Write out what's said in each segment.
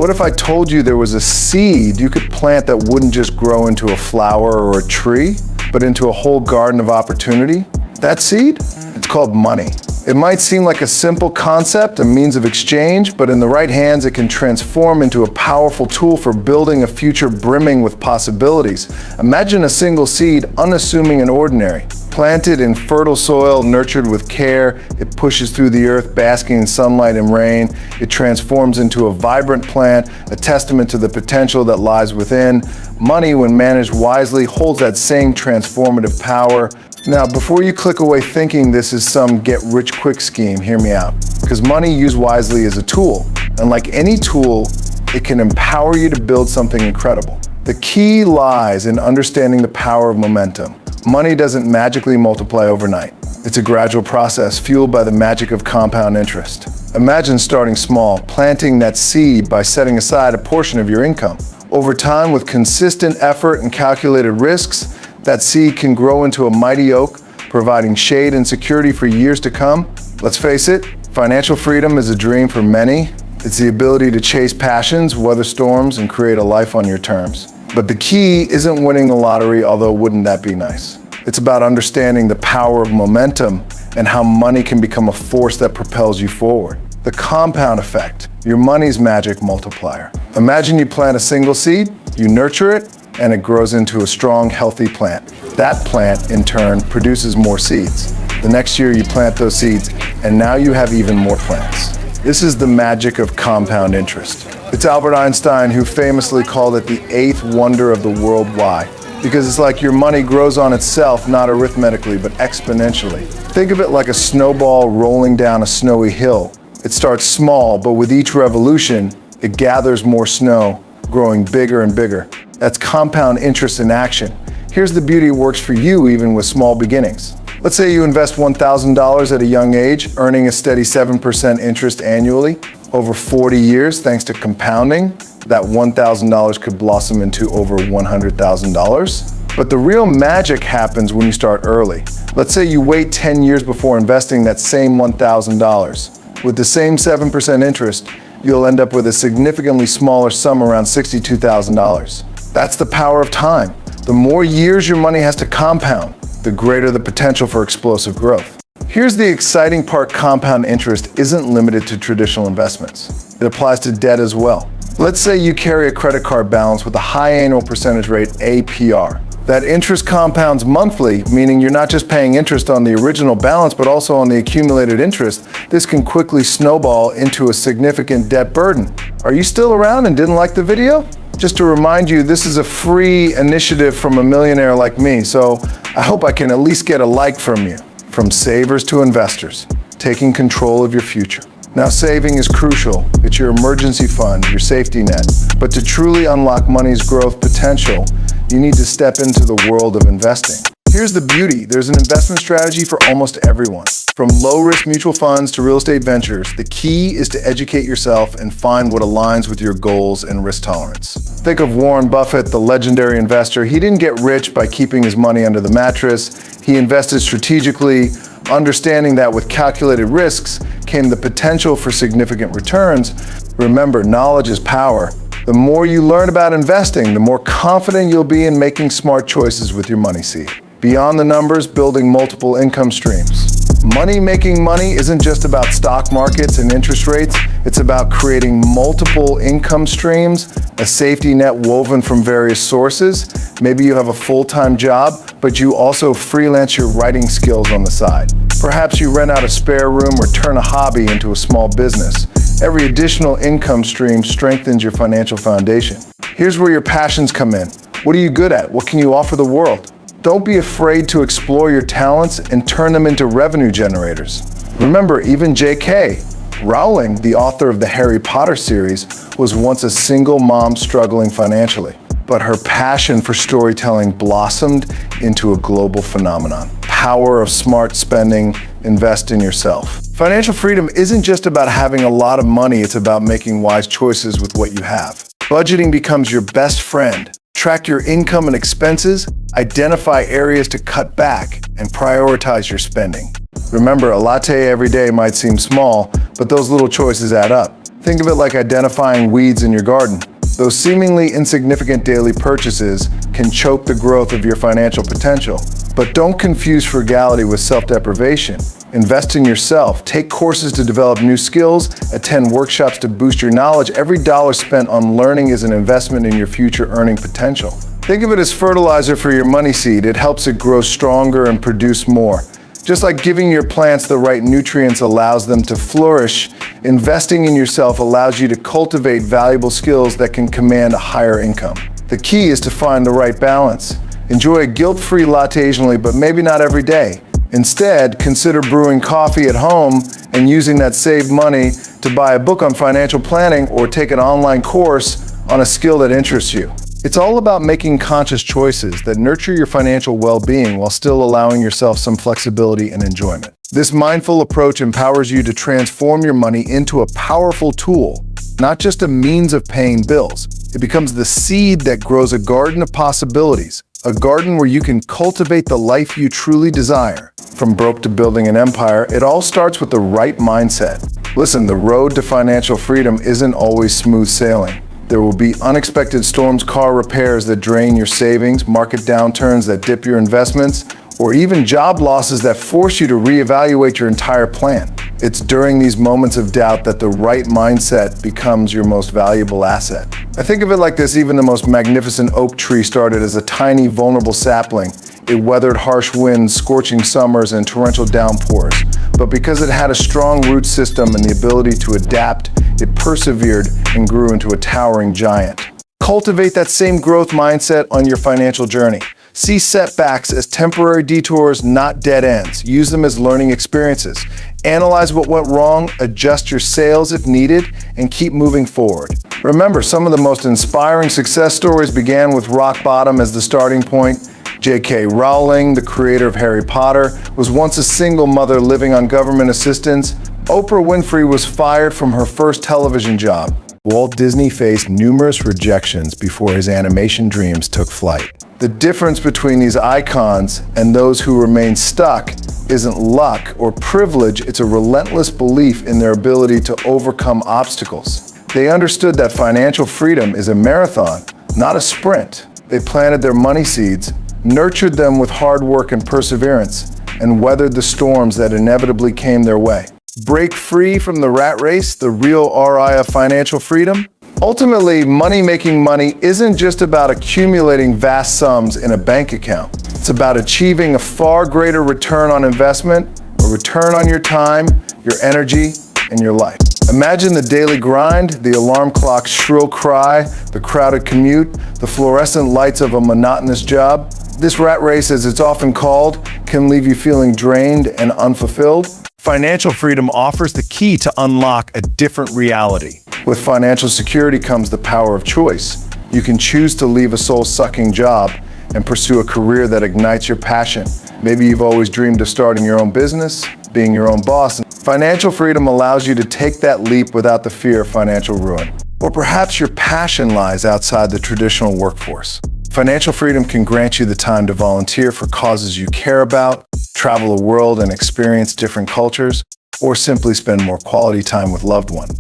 What if I told you there was a seed you could plant that wouldn't just grow into a flower or a tree, but into a whole garden of opportunity? That seed? It's called money. It might seem like a simple concept, a means of exchange, but in the right hands it can transform into a powerful tool for building a future brimming with possibilities. Imagine a single seed, unassuming and ordinary. Planted in fertile soil, nurtured with care, it pushes through the earth, basking in sunlight and rain. It transforms into a vibrant plant, a testament to the potential that lies within. Money, when managed wisely, holds that same transformative power. Now, before you click away thinking this is some get-rich-quick scheme, hear me out. Because money used wisely is a tool, and like any tool, it can empower you to build something incredible. The key lies in understanding the power of momentum. Money doesn't magically multiply overnight. It's a gradual process fueled by the magic of compound interest. Imagine starting small, planting that seed by setting aside a portion of your income. Over time, with consistent effort and calculated risks, that seed can grow into a mighty oak, providing shade and security for years to come. Let's face it, financial freedom is a dream for many. It's the ability to chase passions, weather storms, and create a life on your terms. But the key isn't winning the lottery, although wouldn't that be nice? It's about understanding the power of momentum and how money can become a force that propels you forward. The compound effect, your money's magic multiplier. Imagine you plant a single seed, you nurture it, and it grows into a strong, healthy plant. That plant, in turn, produces more seeds. The next year you plant those seeds, and now you have even more plants. This is the magic of compound interest. It's Albert Einstein who famously called it the eighth wonder of the world. Why? Because it's like your money grows on itself, not arithmetically, but exponentially. Think of it like a snowball rolling down a snowy hill. It starts small, but with each revolution, it gathers more snow, growing bigger and bigger. That's compound interest in action. Here's the beauty: it works for you even with small beginnings. Let's say you invest $1,000 at a young age, earning a steady 7% interest annually. Over 40 years, thanks to compounding, that $1,000 could blossom into over $100,000. But the real magic happens when you start early. Let's say you wait 10 years before investing that same $1,000. With the same 7% interest, you'll end up with a significantly smaller sum, around $62,000. That's the power of time. The more years your money has to compound, the greater the potential for explosive growth. Here's the exciting part: compound interest isn't limited to traditional investments. It applies to debt as well. Let's say you carry a credit card balance with a high annual percentage rate, APR. That interest compounds monthly, meaning you're not just paying interest on the original balance, but also on the accumulated interest. This can quickly snowball into a significant debt burden. Are you still around and didn't like the video? Just to remind you, this is a free initiative from a millionaire like me, so I hope I can at least get a like from you. From savers to investors, taking control of your future. Now, saving is crucial. It's your emergency fund, your safety net. But to truly unlock money's growth potential, you need to step into the world of investing. Here's the beauty: there's an investment strategy for almost everyone. From low-risk mutual funds to real estate ventures, the key is to educate yourself and find what aligns with your goals and risk tolerance. Think of Warren Buffett, the legendary investor. He didn't get rich by keeping his money under the mattress. He invested strategically, understanding that with calculated risks came the potential for significant returns. Remember, knowledge is power. The more you learn about investing, the more confident you'll be in making smart choices with your money seed. Beyond the numbers, building multiple income streams. Making money isn't just about stock markets and interest rates. It's about creating multiple income streams, a safety net woven from various sources. Maybe you have a full-time job, but you also freelance your writing skills on the side. Perhaps you rent out a spare room or turn a hobby into a small business. Every additional income stream strengthens your financial foundation. Here's where your passions come in. What are you good at? What can you offer the world? Don't be afraid to explore your talents and turn them into revenue generators. Remember, even J.K. Rowling, the author of the Harry Potter series, was once a single mom struggling financially. But her passion for storytelling blossomed into a global phenomenon. Power of smart spending. Invest in yourself. Financial freedom isn't just about having a lot of money, it's about making wise choices with what you have. Budgeting becomes your best friend. Track your income and expenses, identify areas to cut back, and prioritize your spending. Remember, a latte every day might seem small, but those little choices add up. Think of it like identifying weeds in your garden. Those seemingly insignificant daily purchases can choke the growth of your financial potential. But don't confuse frugality with self-deprivation. Invest in yourself, take courses to develop new skills, attend workshops to boost your knowledge. Every dollar spent on learning is an investment in your future earning potential. Think of it as fertilizer for your money seed. It helps it grow stronger and produce more. Just like giving your plants the right nutrients allows them to flourish, investing in yourself allows you to cultivate valuable skills that can command a higher income. The key is to find the right balance. Enjoy a guilt-free latte occasionally, but maybe not every day. Instead, consider brewing coffee at home and using that saved money to buy a book on financial planning or take an online course on a skill that interests you. It's all about making conscious choices that nurture your financial well-being while still allowing yourself some flexibility and enjoyment. This mindful approach empowers you to transform your money into a powerful tool, not just a means of paying bills. It becomes the seed that grows a garden of possibilities, a garden where you can cultivate the life you truly desire. From broke to building an empire, it all starts with the right mindset. Listen, the road to financial freedom isn't always smooth sailing. There will be unexpected storms, car repairs that drain your savings, market downturns that dip your investments, or even job losses that force you to reevaluate your entire plan. It's during these moments of doubt that the right mindset becomes your most valuable asset. I think of it like this: even the most magnificent oak tree started as a tiny, vulnerable sapling. It weathered harsh winds, scorching summers, and torrential downpours. But because it had a strong root system and the ability to adapt, it persevered and grew into a towering giant. Cultivate that same growth mindset on your financial journey. See setbacks as temporary detours, not dead ends. Use them as learning experiences. Analyze what went wrong, adjust your sails if needed, and keep moving forward. Remember, some of the most inspiring success stories began with rock bottom as the starting point. J.K. Rowling, the creator of Harry Potter, was once a single mother living on government assistance. Oprah Winfrey was fired from her first television job. Walt Disney faced numerous rejections before his animation dreams took flight. The difference between these icons and those who remain stuck isn't luck or privilege, it's a relentless belief in their ability to overcome obstacles. They understood that financial freedom is a marathon, not a sprint. They planted their money seeds, nurtured them with hard work and perseverance, and weathered the storms that inevitably came their way. Break free from the rat race, the real ROI of financial freedom. Ultimately, making money isn't just about accumulating vast sums in a bank account. It's about achieving a far greater return on investment, a return on your time, your energy, and your life. Imagine the daily grind, the alarm clock's shrill cry, the crowded commute, the fluorescent lights of a monotonous job. This rat race, as it's often called, can leave you feeling drained and unfulfilled. Financial freedom offers the key to unlock a different reality. With financial security comes the power of choice. You can choose to leave a soul-sucking job and pursue a career that ignites your passion. Maybe you've always dreamed of starting your own business, being your own boss. Financial freedom allows you to take that leap without the fear of financial ruin. Or perhaps your passion lies outside the traditional workforce. Financial freedom can grant you the time to volunteer for causes you care about, travel the world and experience different cultures, or simply spend more quality time with loved ones.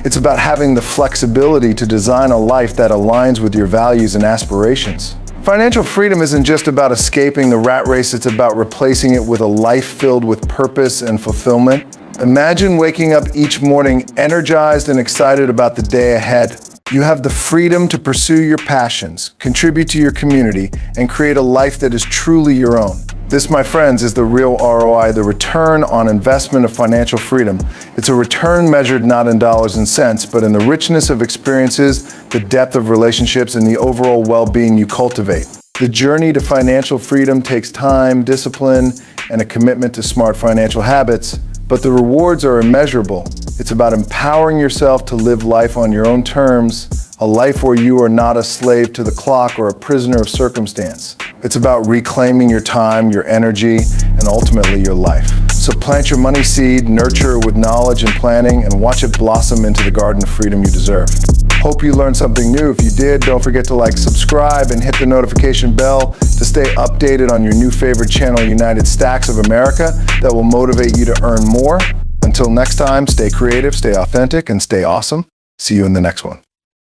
It's about having the flexibility to design a life that aligns with your values and aspirations. Financial freedom isn't just about escaping the rat race, it's about replacing it with a life filled with purpose and fulfillment. Imagine waking up each morning energized and excited about the day ahead. You have the freedom to pursue your passions, contribute to your community, and create a life that is truly your own. This, my friends, is the real ROI, the return on investment of financial freedom. It's a return measured not in dollars and cents, but in the richness of experiences, the depth of relationships, and the overall well-being you cultivate. The journey to financial freedom takes time, discipline, and a commitment to smart financial habits, but the rewards are immeasurable. It's about empowering yourself to live life on your own terms, a life where you are not a slave to the clock or a prisoner of circumstance. It's about reclaiming your time, your energy, and ultimately your life. So plant your money seed, nurture it with knowledge and planning, and watch it blossom into the garden of freedom you deserve. Hope you learned something new. If you did, don't forget to subscribe, and hit the notification bell to stay updated on your new favorite channel, United Stacks of America, that will motivate you to earn more. Until next time, stay creative, stay authentic, and stay awesome. See you in the next one.